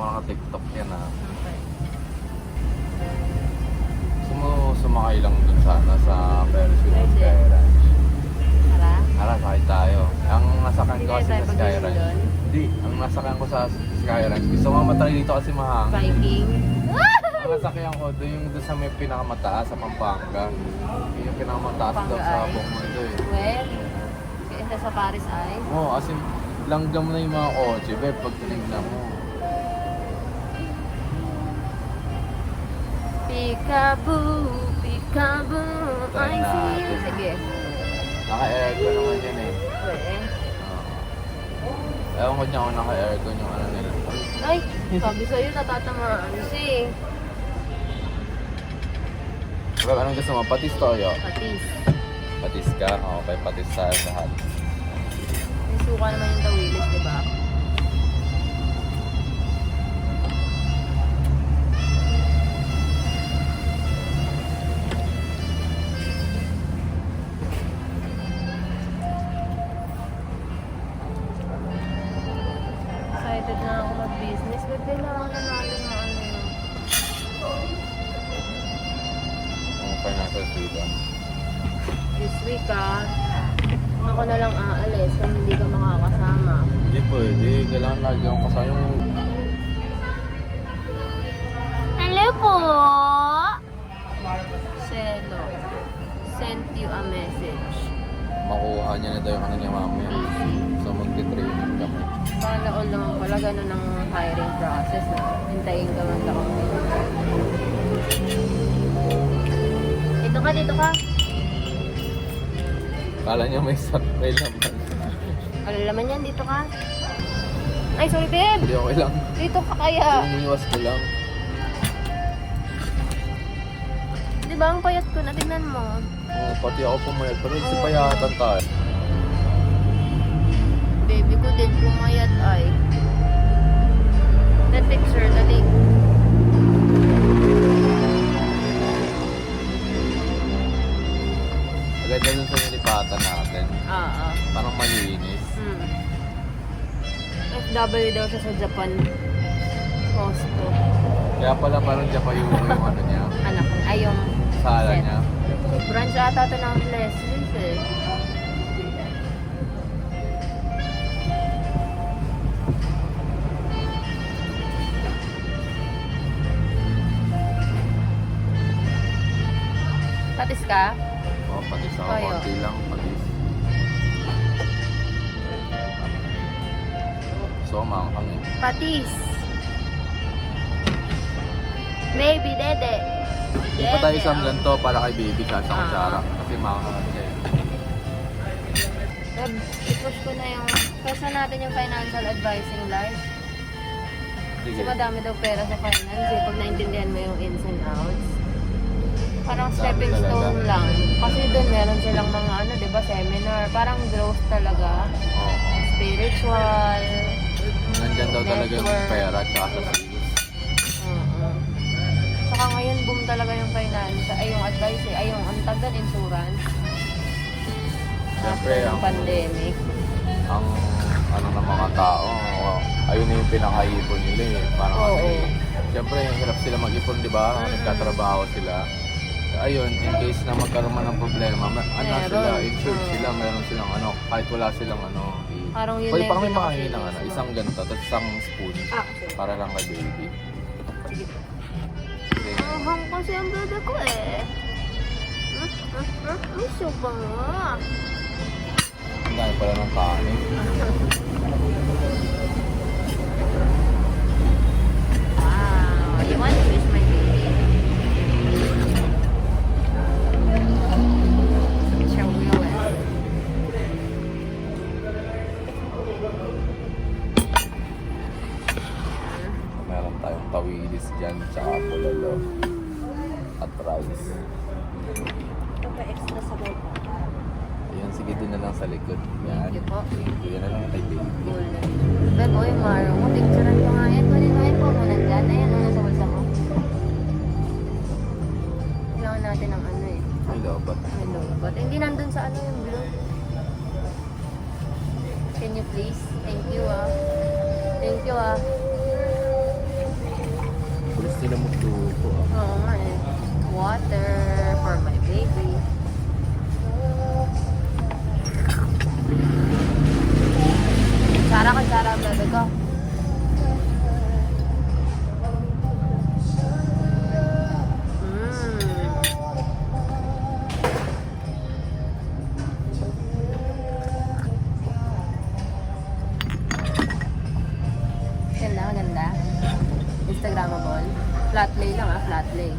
naka-TikTok yan ha. Okay. Sumakay lang dun sana sa Ferris wheel ng Pwede. Sky Ranch. Tara. Tara, sakay tayo. Ang nasakyan Hindi ko kasi tayo sa Sky pag-inom Ranch. doon? Hindi, ang nasakyan ko sa Sky Ranch. Gusto mo matry dito kasi mahangin. Viking. Ang nasakyan ko doon yung doon sa may pinakamataas sa Pampanga. Yun yung pinakamataas daw Pampanga sa ay. buong mundo eh. Well, kaya sa Paris ay. Oo, as in, langgam na yung mga kotse, babe, pag tinignan mo. Peekaboo, peekaboo, Try I see you. natin. Sige. Naka-aircon naman yun eh. Pwede. Ewan ko niya kung naka-aircon yung ano nila. Ay, sabi sa'yo natatamaan si Babe, anong gusto mo? Patis toyo? Patis. Patis ka? Okay, patis sa lahat. May suka naman yung tawilis, di ba? Excited na ako mag-business. Ba't kailangan na natin na ano yun? Ang financial freedom. This week ako na lang aalis kung hindi ka makakasama. Hindi pwede. Kailangan lagi akong kasama yung... Hello po! Selo. Sent you a message. Makuha niya na daw yung ano niya mamaya. Busy. So magti-training kami. Sana all naman pala ganun ang hiring process. Hintayin ka man lang. Dito ka. Kala niya may laman. Ano laman yan? Dito ka. Ay, sorry babe! Hindi okay lang. Dito ka kaya. Umiwas ko lang. Di ba ang payat ko na? Tignan mo. Pati ako pumayat. Pero si payatan tayo. Baby ko din pumayat ay. That picture, dali. Agad dun sa nilipatan natin. Parang malinis. FW daw siya sa Japan. Hosto. Kaya pala parang Japayuro yung ano niya. Anak ko. Ay, yung Sala set. niya. Branch ata ito ng Leslie's eh. Patis ka? Oo, patis ako. Toyo. Konti lang, patis. So, manghang eh. Patis. Baby, dede. Hindi pa tayo isang ganito para kay baby sa kutsara. Kasi manghang siya eh. I-push ko na yung... Push na natin yung financial advising live. Sige. Kasi madami daw pera sa finance eh. Pag naintindihan mo yung ins and outs. Parang Dami stepping talaga. stone lang. Kasi doon meron silang mga ano, di ba, seminar. Parang growth talaga. Oo. Spiritual. Nandyan daw talaga yung Network. pera tsaka sa series. Oo. Saka ngayon boom talaga yung finance. Ay yung advice eh. Ay yung antag doon, insurance. Siyempre, After ng pandemic. ang ano ng mga tao, ayun na yung pinakaipon nila eh. Parang Oo. ano eh. Siyempre, hirap sila mag-ipon, di ba? Nagtatrabaho sila. Ayun, in case na magkaroon man ng problema, ano Meron. sila, insured Oo. sila, meron silang ano, kahit wala silang ano, Parang yun pwede na pa yung kami makain ng pinaka-serious, ano, no? isang ganito, tapos isang spoon, Okay. para lang kay baby. Sige. Kasi, Ahang kasi ang bebe ko eh. Ay, suba nga. ang dami pala ng kanin. Wow. You want to kiss my baby? Siya willing. Meron tayong tawilis dyan, tsaka pulalo. At rice. Extra sa baba. Ayan, sige doon na lang sa likod. Yan. Thank you po. Yan na lang kay baby. Cool. Beb, oy, Maro, picturean ko nga yan. Kunin mo yan po mo nandyan. Ayan, ano sa bulsa mo. Kailangan natin ng ano eh. Ay, lobat. Hello. But hindi nandun sa ano yung blue. Can you please? Thank you ah. Thank you ah. Hindi na magluto. Oo nga eh. Water for my baby. Sara ka, Sara, bebe ko. Ganda, ganda. Instagrammable. Flat lay lang flat lay.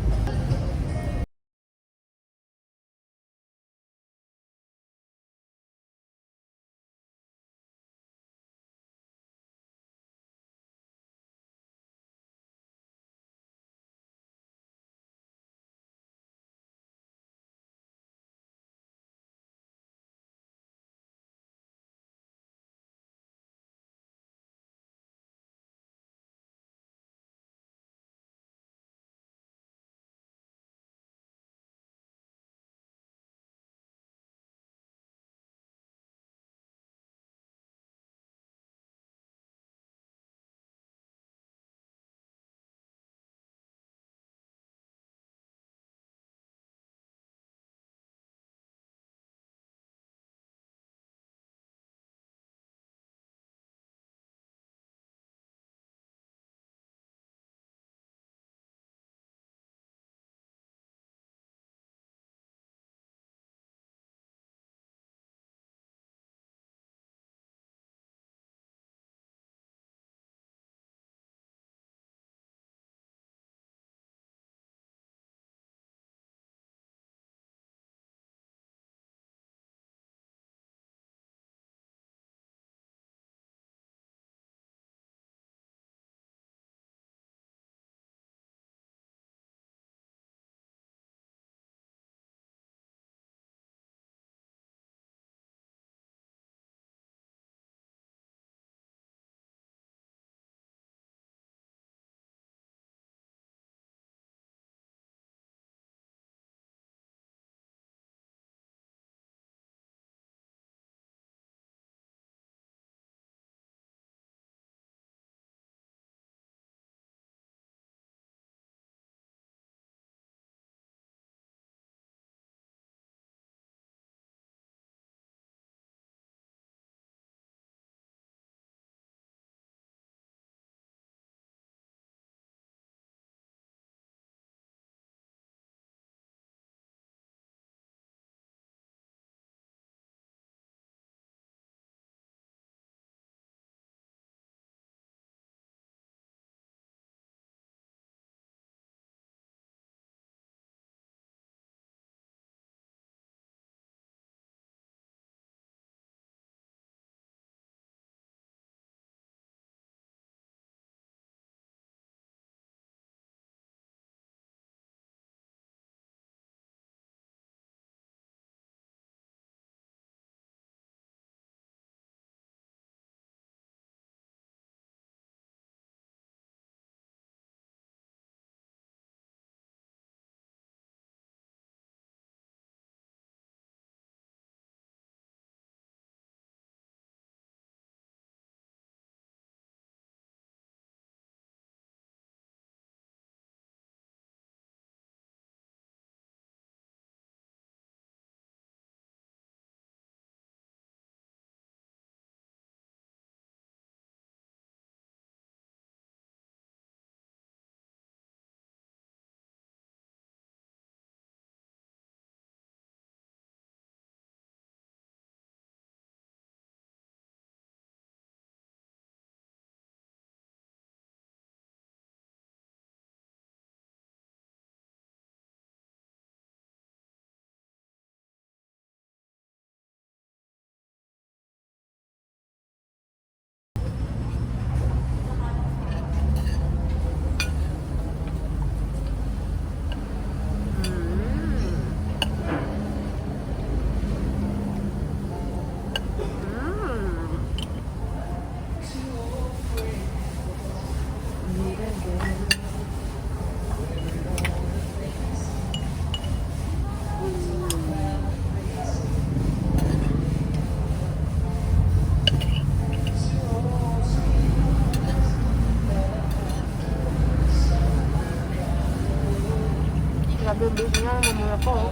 Grabe yung beef niya, mamura po.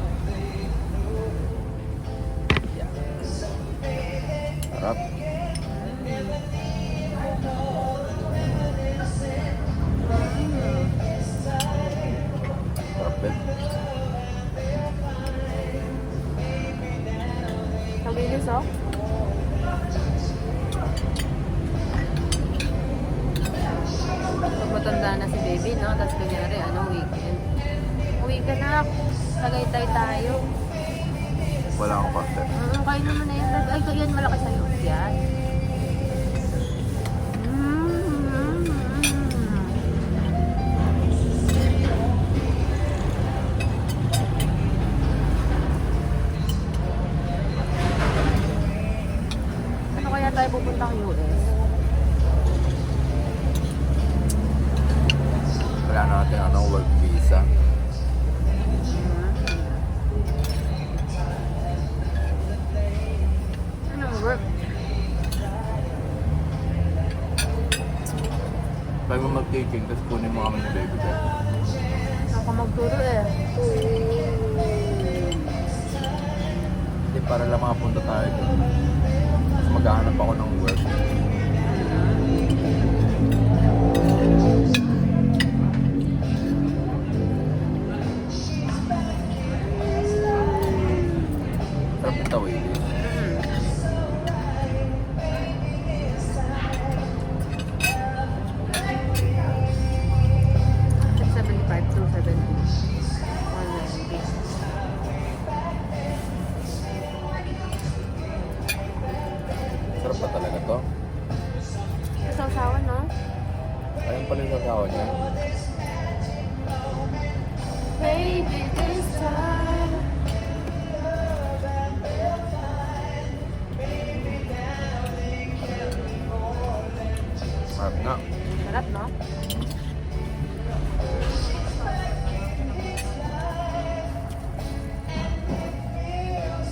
Sarap. Sarap din. Mabilis oh. Pag matanda na si baby, no? Tapos kunyari, weekend. Uwi ka na, Tagaytay tayo. Wala akong content. Kain naman na yan. Ay, yan malaki sa'yo. Yan. Ano kaya tayo pupuntang US? Wala natin work visa. Anong work? Pag mo mag-taking, tapos kunin mo kami ni baby ko. Ako magturo eh. Hindi, para lang makapunta tayo doon. Tapos maghahanap ako ng work. Sarap yung tawili. Sarap pa talaga to. Sausawan, no? Ayun pala yung sasawa niya. Baby, this time. Sarap nga. Sarap, no?